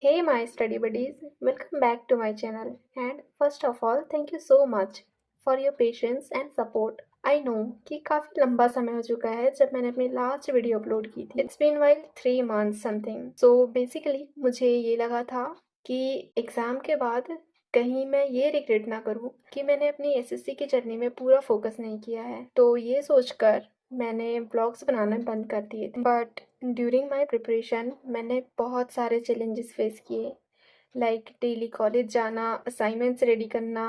Hey, my study buddies, welcome back to my channel. And first of all, thank you so much for your patience and support. I know कि काफ़ी लंबा समय हो चुका है जब मैंने अपनी लास्ट वीडियो अपलोड की थी. It's been while 3 months something. So basically मुझे ये लगा था कि एग्ज़ाम के बाद कहीं मैं ये रिग्रेट ना करूँ कि मैंने अपनी एसएससी की जर्नी में पूरा फोकस नहीं किया है. तो ये सोचकर मैंने ब्लॉग्स बनाना बंद कर दिए थे. बट ड्यूरिंग माई प्रिपरेशन मैंने बहुत सारे चैलेंजेस फेस किए, लाइक डेली कॉलेज जाना, असाइनमेंट्स रेडी करना,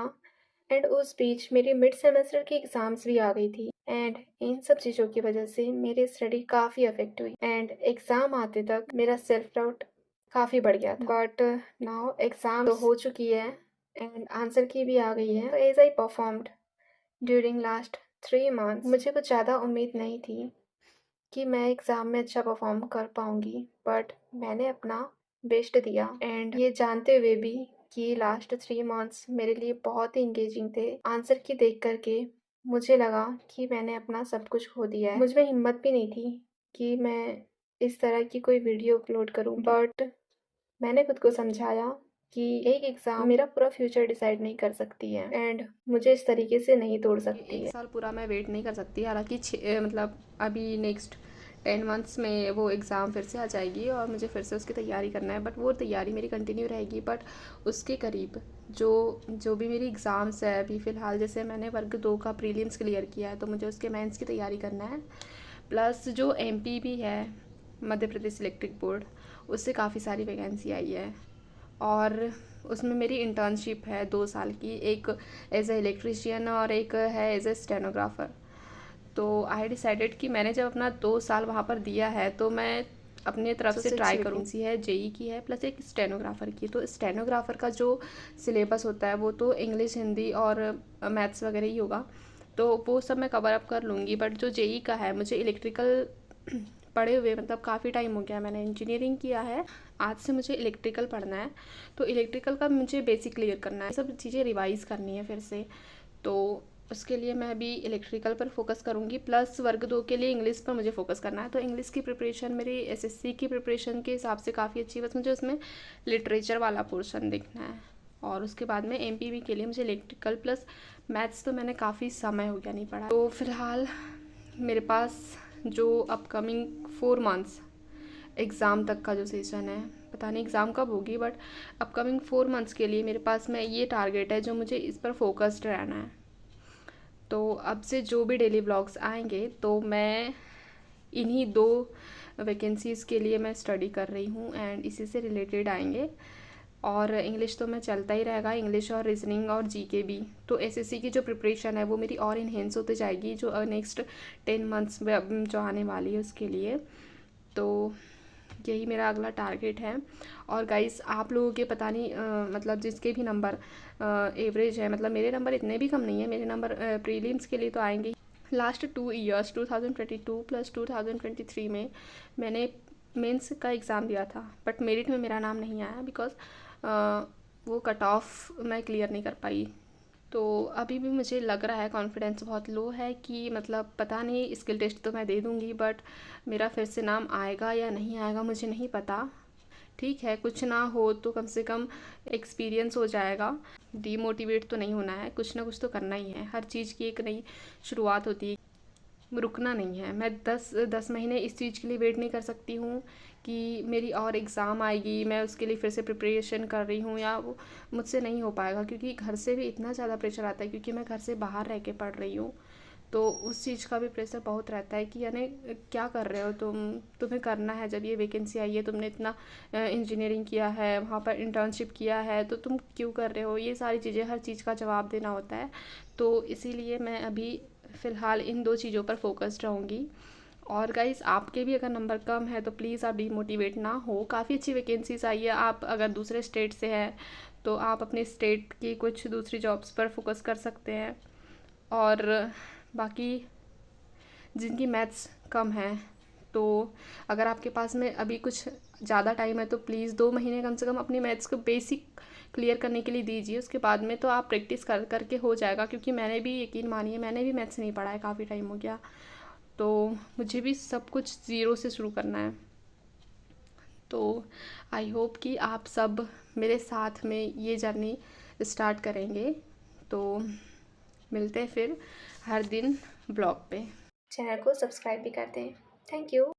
एंड उस बीच मेरी मिड सेमेस्टर की एग्ज़ाम्स भी आ गई थी. एंड इन सब चीज़ों की वजह से मेरी स्टडी काफ़ी अफेक्ट हुई एंड एग्ज़ाम आते तक मेरा सेल्फ डाउट काफ़ी बढ़ गया था. बट नाउ एग्ज़ाम तो हो चुकी है एंड आंसर की भी आ गई है. As I performed during last 3 months, मुझे कुछ ज़्यादा उम्मीद नहीं थी कि मैं एग्ज़ाम में अच्छा परफॉर्म कर पाऊँगी, बट मैंने अपना बेस्ट दिया. एंड ये जानते हुए भी कि लास्ट 3 मंथ्स मेरे लिए बहुत ही इंगेजिंग थे, आंसर की देख कर के मुझे लगा कि मैंने अपना सब कुछ खो दिया है. मुझ में हिम्मत भी नहीं थी कि मैं इस तरह की कोई वीडियो अपलोड करूँ, बट मैंने खुद को समझाया कि एक एग्ज़ाम मेरा पूरा फ्यूचर डिसाइड नहीं कर सकती है एंड मुझे इस तरीके से नहीं तोड़ सकती है. एक साल पूरा मैं वेट नहीं कर सकती, हालांकि मतलब अभी नेक्स्ट 10 मंथ्स में वो एग्ज़ाम फिर से आ जाएगी और मुझे फिर से उसकी तैयारी करना है. बट वो तैयारी मेरी कंटिन्यू रहेगी. बट उसके करीब जो जो भी मेरी एग्ज़ाम्स है अभी फ़िलहाल, जैसे मैंने वर्ग 2 का प्रीलिम्स क्लियर किया है तो मुझे उसके मेंस की तैयारी करना है. प्लस जो एमपी भी है, मध्य प्रदेश इलेक्ट्रिक बोर्ड, उससे काफ़ी सारी वैकेंसी आई है और उसमें मेरी इंटर्नशिप है 2 साल की, एक एज ए इलेक्ट्रीशियन और एक है एज ए स्टेनोग्राफ़र. तो आई डिसाइडेड कि मैंने जब अपना 2 साल वहाँ पर दिया है तो मैं अपने तरफ से ट्राई करूँ. सी है जेई की है प्लस एक स्टेनोग्राफ़र की. तो स्टेनोग्राफ़र का जो सिलेबस होता है वो तो इंग्लिश, हिंदी और मैथ्स वगैरह ही होगा, तो वो सब मैं कवर अप कर लूँगी. बट जो जेई का है, मुझे इलेक्ट्रिकल पढ़े हुए मतलब काफ़ी टाइम हो गया, मैंने इंजीनियरिंग किया है, आज से मुझे इलेक्ट्रिकल पढ़ना है. तो इलेक्ट्रिकल का मुझे बेसिक क्लियर करना है, सब चीज़ें रिवाइज़ करनी है फिर से. तो उसके लिए मैं अभी इलेक्ट्रिकल पर फोकस करूँगी. प्लस वर्ग 2 के लिए इंग्लिश पर मुझे फोकस करना है. तो इंग्लिश की प्रिपरेशन मेरी एसएससी की प्रिपरेशन के हिसाब से काफ़ी अच्छी है, बस मुझे उसमें लिटरेचर वाला पोर्शन देखना है. और उसके बाद में एमपीवी के लिए मुझे इलेक्ट्रिकल प्लस मैथ्स तो मैंने काफ़ी समय हो गया नहीं पढ़ा. तो फिलहाल मेरे पास जो अपकमिंग 4 मंथ्स एग्ज़ाम तक का जो सेशन है, पता नहीं एग्ज़ाम कब होगी, बट अपकमिंग 4 मंथ्स के लिए मेरे पास में ये टारगेट है जो मुझे इस पर फोकस्ड रहना है. तो अब से जो भी डेली ब्लॉग्स आएंगे तो मैं इन्हीं 2 वैकेंसीज़ के लिए मैं स्टडी कर रही हूँ एंड इसी से रिलेटेड आएंगे. और इंग्लिश तो मैं चलता ही रहेगा, इंग्लिश और रीजनिंग और जीके भी. तो एसएससी की जो प्रिपरेशन है वो मेरी और इन्हेंस होती जाएगी जो नेक्स्ट 10 मंथ्स में जो आने वाली है उसके लिए. तो यही मेरा अगला टारगेट है. और गाइस, आप लोगों के पता नहीं मतलब जिसके भी नंबर एवरेज है, मतलब मेरे नंबर इतने भी कम नहीं है, मेरे नंबर प्रीलिम्स के लिए तो आएंगे. लास्ट 2 ईयर्स 2022 प्लस 2023 में मैंने मेंस का एग्ज़ाम दिया था, बट मेरिट में मेरा नाम नहीं आया बिकॉज वो कट ऑफ मैं क्लियर नहीं कर पाई. तो अभी भी मुझे लग रहा है, कॉन्फिडेंस बहुत लो है कि मतलब पता नहीं, स्किल टेस्ट तो मैं दे दूँगी बट मेरा फिर से नाम आएगा या नहीं आएगा मुझे नहीं पता. ठीक है, कुछ ना हो तो कम से कम एक्सपीरियंस हो जाएगा. डीमोटिवेट तो नहीं होना है, कुछ ना कुछ तो करना ही है. हर चीज़ की एक नई शुरुआत होती है, रुकना नहीं है. मैं 10 महीने इस चीज़ के लिए वेट नहीं कर सकती हूँ कि मेरी और एग्ज़ाम आएगी, मैं उसके लिए फिर से प्रिपरेशन कर रही हूँ, या वो मुझसे नहीं हो पाएगा. क्योंकि घर से भी इतना ज़्यादा प्रेशर आता है, क्योंकि मैं घर से बाहर रह के पढ़ रही हूँ, तो उस चीज़ का भी प्रेशर बहुत रहता है कि यानी क्या कर रहे हो तुम्हें करना है. जब ये वैकेंसी आई है, तुमने इतना इंजीनियरिंग किया है, वहाँ पर इंटर्नशिप किया है, तो तुम क्यों कर रहे हो. ये सारी चीज़ें, हर चीज़ का जवाब देना होता है. तो इसीलिए मैं अभी फ़िलहाल इन 2 चीज़ों पर फोकस्ड रहूँगी. और गाइस, आपके भी अगर नंबर कम है तो प्लीज़ आप डीमोटिवेट ना हो. काफ़ी अच्छी वैकेंसीज आई है. आप अगर दूसरे स्टेट से हैं तो आप अपने स्टेट की कुछ दूसरी जॉब्स पर फोकस कर सकते हैं. और बाकी जिनकी मैथ्स कम है, तो अगर आपके पास में अभी कुछ ज़्यादा टाइम है तो प्लीज़ 2 महीने कम से कम अपनी मैथ्स को बेसिक क्लियर करने के लिए दीजिए. उसके बाद में तो आप प्रैक्टिस कर करके हो जाएगा. क्योंकि मैंने भी, यकीन मानिए, मैंने भी मैथ्स नहीं पढ़ा है, काफ़ी टाइम हो गया, तो मुझे भी सब कुछ ज़ीरो से शुरू करना है. तो आई होप कि आप सब मेरे साथ में ये जर्नी स्टार्ट करेंगे। तो मिलते हैं फिर हर दिन ब्लॉग पे। चैनल को सब्सक्राइब भी कर दें। Thank you.